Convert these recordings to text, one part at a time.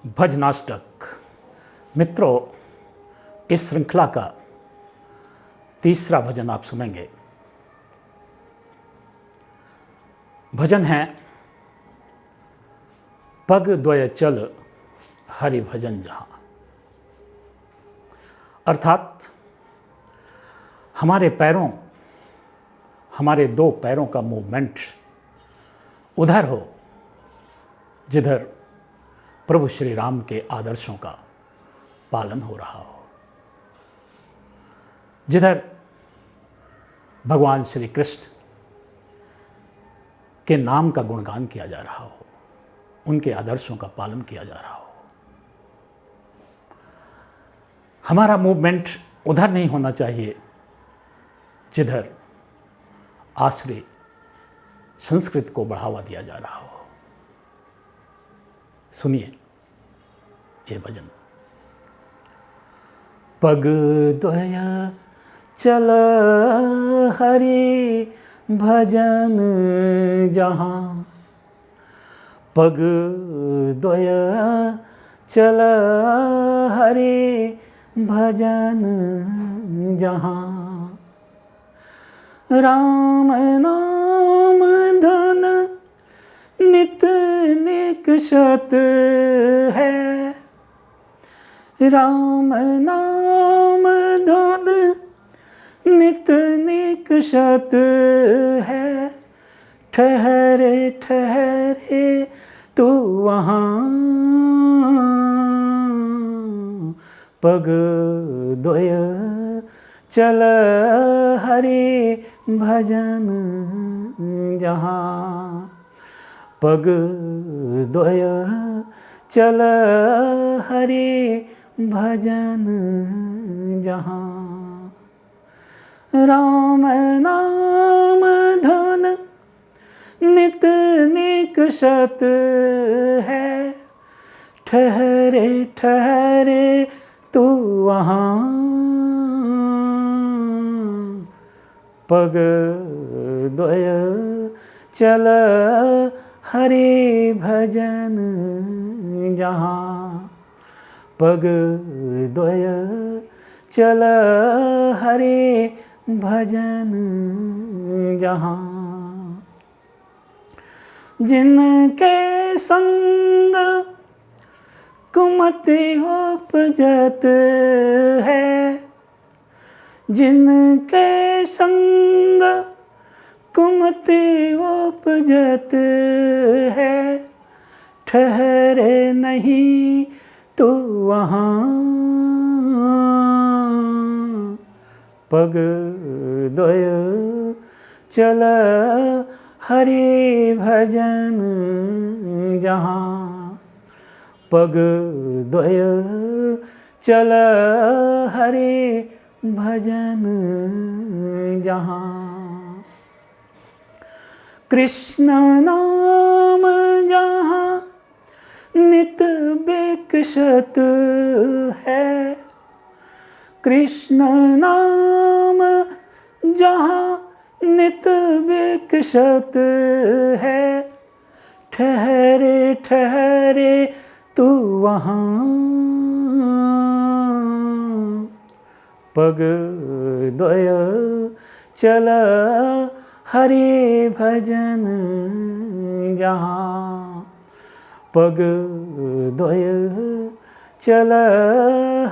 भजनाष्टक। मित्रों, इस श्रृंखला का तीसरा भजन आप सुनेंगे। भजन है पग द्वय चल हरि भजन जहाँ। अर्थात हमारे दो पैरों का मूवमेंट उधर हो जिधर प्रभु श्री राम के आदर्शों का पालन हो रहा हो, जिधर भगवान श्री कृष्ण के नाम का गुणगान किया जा रहा हो, उनके आदर्शों का पालन किया जा रहा हो। हमारा मूवमेंट उधर नहीं होना चाहिए जिधर आसुरी संस्कृत को बढ़ावा दिया जा रहा हो। सुनिए ये भजन। पग द्वय चल हरि भजन जहाँ, पग द्वय चल हरि भजन जहाँ। राम नाम धन नित निकषत है, राम नाम धन नित निकषत है। ठहरे ठहरे तू वहाँ, पग द्वय चल हरि भजन जहाँ, पग द्वय चल हरि भजन जहाँ। राम नाम धन नित निकषत है, ठहरे ठहरे तू वहाँ, पग द्वय चल हरि भजन जहाँ, पग द्वय चल हरि भजन जहाँ। जिनके संग कुमति उपजत है, जिनके संग कुमति उपजत है। ठहरे नहीं तू वहाँ, पग द्वय चल हरि भजन जहाँ, पग द्वय चल हरि भजन जहाँ। कृष्ण नाम जहाँ नित विकसत है, कृष्ण नाम जहाँ नित विकसत है। ठहरे ठहरे तू वहाँ, पग द्वय चल हरि भजन जहाँ, पग द्वय चल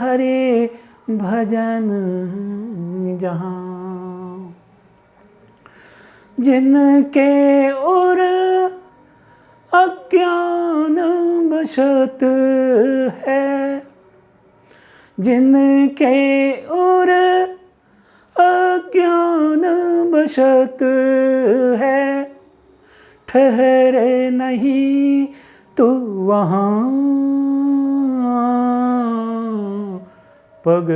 हरि भजन जहाँ। जिनके ओर अज्ञान बसत है, जिनके ओर अज्ञान बसत है। ठहरे नहीं तू वहाँ, पग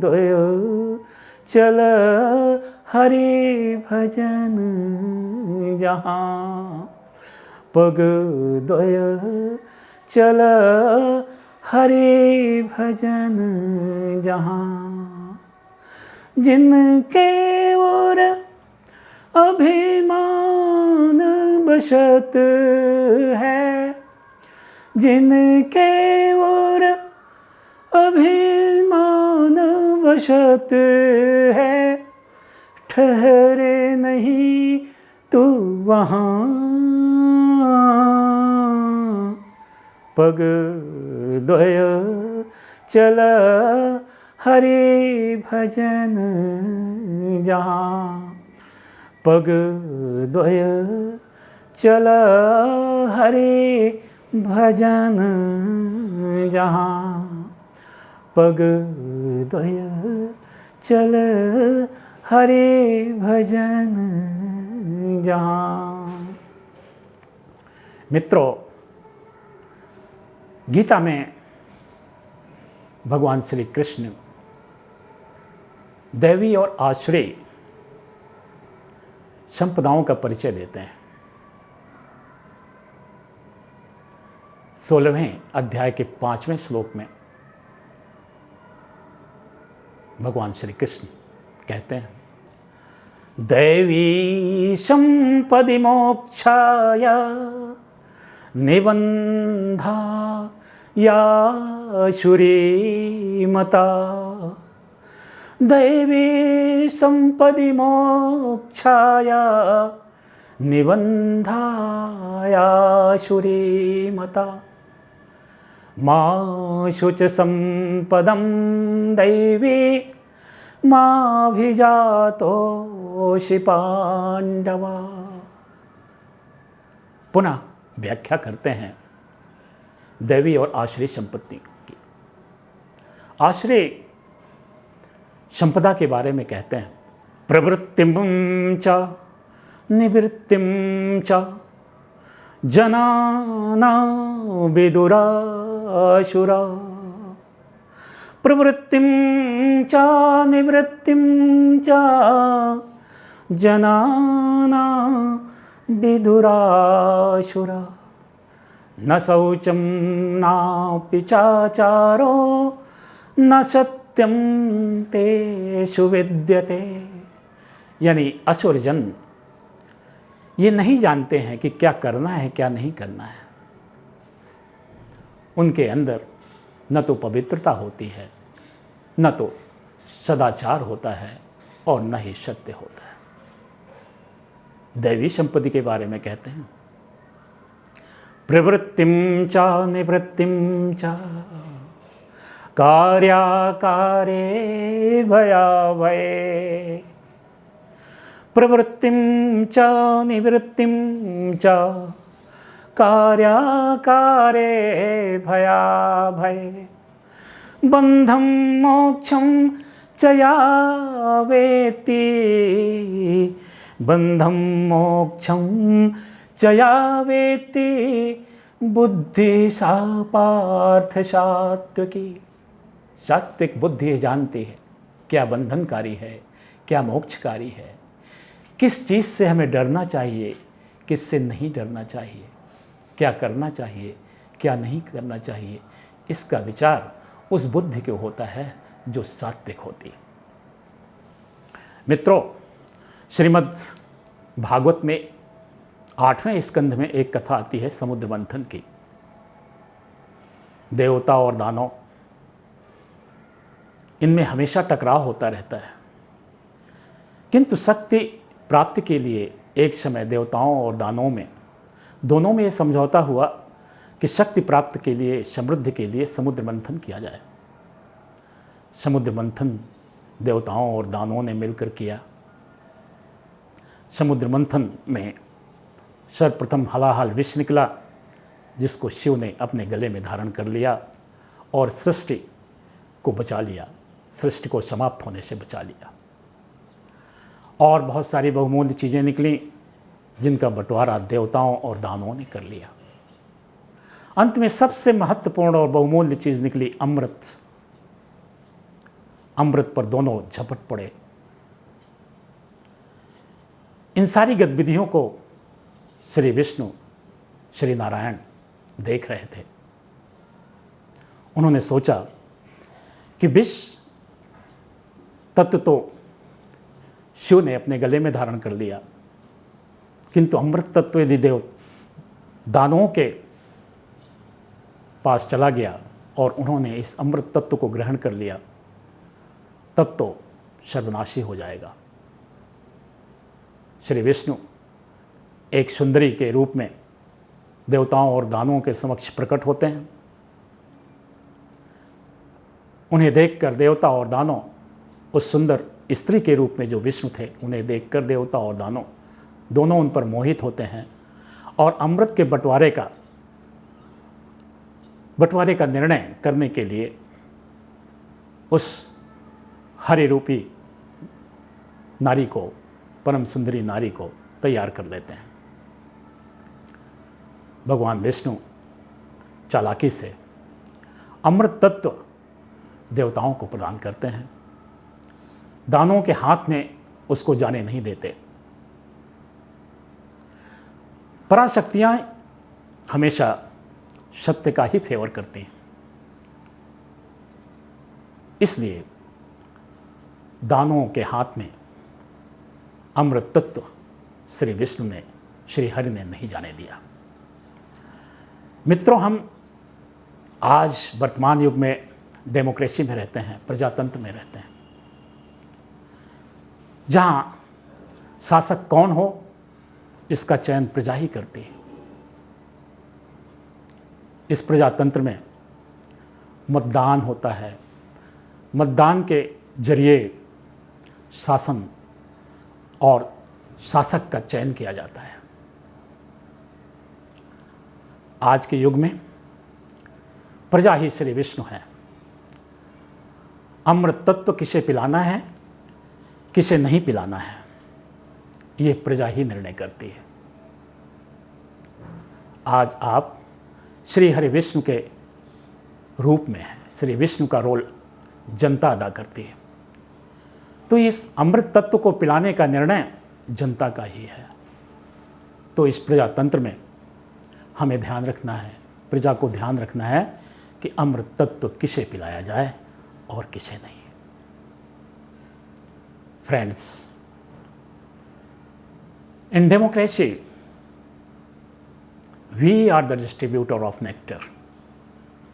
द्वय चल हरि भजन जहाँ, पग द्वय चल हरि भजन जहाँ। जिनके ओर अभिमान बसत है, जिनके ओर अभिमान वशत है, ठहरे नहीं तू वहाँ, पग द्वय चल हरि भजन जहाँ, पग द्वय चल हरि भजन जहाँ, पग द्वय चल हरि भजन जहाँ। मित्रों, गीता में भगवान श्री कृष्ण दैवी और आश्रय संपदाओं का परिचय देते हैं। 16वें अध्याय के 5वें श्लोक में भगवान श्री कृष्ण कहते हैं, दैवी संपदि मोक्षाय निबंधा या शुरी मता, दैवी संपदि मोक्षाय निबंधाया शुरी मता, मां शुच संपदं दैवी माभिजातोषि पांडवा। पुनः व्याख्या करते हैं दैवी और आश्रय संपत्ति की। आश्रय संपदा के बारे में कहते हैं, प्रवृत्तिं च निवृत्तिं च जनानां विदुरासुरा, प्रवृत्तिं च निवृत्तिं च जनानां विदुरासुरा, न शौचं नापि चाचारो न सत्यं तेषु विद्यते। यानी असुर जन ये नहीं जानते हैं कि क्या करना है क्या नहीं करना है। उनके अंदर न तो पवित्रता होती है, न तो सदाचार होता है और न ही सत्य होता है। दैवी संपत्ति के बारे में कहते हैं, प्रवृत्तिं च निवृत्तिं च कार्याकारे भयाभये, प्रवृत्तिं च निवृत्तिं च कार्याकारे भयाभये, बन्धं मोक्षं च या वेत्ति, बन्धं मोक्षं च या वेत्ति बुद्धि सा पार्थ सात्विकी। सात्विक बुद्धि जानती है क्या बंधनकारी है, क्या मोक्षकारी है, किस चीज़ से हमें डरना चाहिए, किससे नहीं डरना चाहिए, क्या करना चाहिए, क्या नहीं करना चाहिए। इसका विचार उस बुद्धि को होता है जो सात्विक होती है। मित्रों, श्रीमद् भागवत में 8वें स्कंध में एक कथा आती है समुद्र मंथन की। देवता और दानव, इनमें हमेशा टकराव होता रहता है, किंतु शक्ति प्राप्ति के लिए एक समय देवताओं और दानवों में दोनों में ये समझौता हुआ कि शक्ति प्राप्त के लिए, समृद्धि के लिए समुद्र मंथन किया जाए। समुद्र मंथन देवताओं और दानवों ने मिलकर किया। समुद्र मंथन में सर्वप्रथम हलाहल विष निकला, जिसको शिव ने अपने गले में धारण कर लिया और सृष्टि को बचा लिया, सृष्टि को समाप्त होने से बचा लिया। और बहुत सारी बहुमूल्य चीज़ें निकली जिनका बंटवारा देवताओं और दानवों ने कर लिया। अंत में सबसे महत्वपूर्ण और बहुमूल्य चीज़ निकली अमृत। अमृत पर दोनों झपट पड़े। इन सारी गतिविधियों को श्री विष्णु, श्री नारायण देख रहे थे। उन्होंने सोचा कि विष तत्व तो शिव ने अपने गले में धारण कर लिया, किंतु अमृत तत्व यदि दानवों के पास चला गया और उन्होंने इस अमृत तत्व को ग्रहण कर लिया, तब तो सर्वनाशी हो जाएगा। श्री विष्णु एक सुंदरी के रूप में देवताओं और दानवों के समक्ष प्रकट होते हैं। उन्हें देखकर देवता और दानव, उस सुंदर स्त्री के रूप में जो विष्णु थे, उन्हें देखकर देवता और दानव दोनों उन पर मोहित होते हैं और अमृत के बंटवारे का निर्णय करने के लिए उस हरि रूपी नारी को, परम सुंदरी नारी को तैयार कर लेते हैं। भगवान विष्णु चालाकी से अमृत तत्व देवताओं को प्रदान करते हैं, दानवों के हाथ में उसको जाने नहीं देते। पराशक्तियाँ हमेशा सत्य का ही फेवर करती हैं, इसलिए दानवों के हाथ में अमृत तत्व श्री विष्णु ने, श्री हरि ने नहीं जाने दिया। मित्रों, हम आज वर्तमान युग में डेमोक्रेसी में रहते हैं, प्रजातंत्र में रहते हैं, जहाँ शासक कौन हो इसका चयन प्रजा ही करती है। इस प्रजातंत्र में मतदान होता है, मतदान के जरिए शासन और शासक का चयन किया जाता है। आज के युग में प्रजा ही श्री विष्णु है। अमृत तत्व किसे पिलाना है, किसे नहीं पिलाना है, ये प्रजा ही निर्णय करती है। आज आप श्री हरि विष्णु के रूप में हैं, श्री विष्णु का रोल जनता अदा करती है, तो इस अमृत तत्व को पिलाने का निर्णय जनता का ही है। तो इस प्रजातंत्र में हमें ध्यान रखना है, प्रजा को ध्यान रखना है कि अमृत तत्व किसे पिलाया जाए और किसे नहीं। Friends, in democracy we are the distributor of nectar.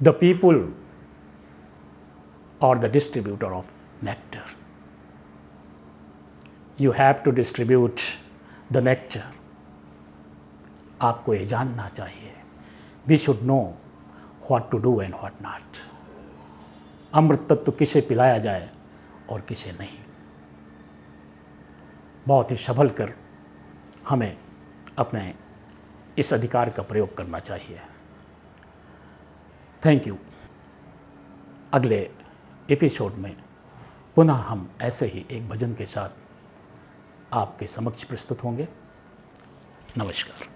The people are the distributor of nectar. You have to distribute the nectar. आपको ये जानना चाहिए, we should know what to do and what not. अमृत तत्व किसे पिलाया जाए और किसे नहीं। बहुत ही संभल कर हमें अपने इस अधिकार का प्रयोग करना चाहिए। Thank you. अगले एपिसोड में पुनः हम ऐसे ही एक भजन के साथ आपके समक्ष प्रस्तुत होंगे। नमस्कार।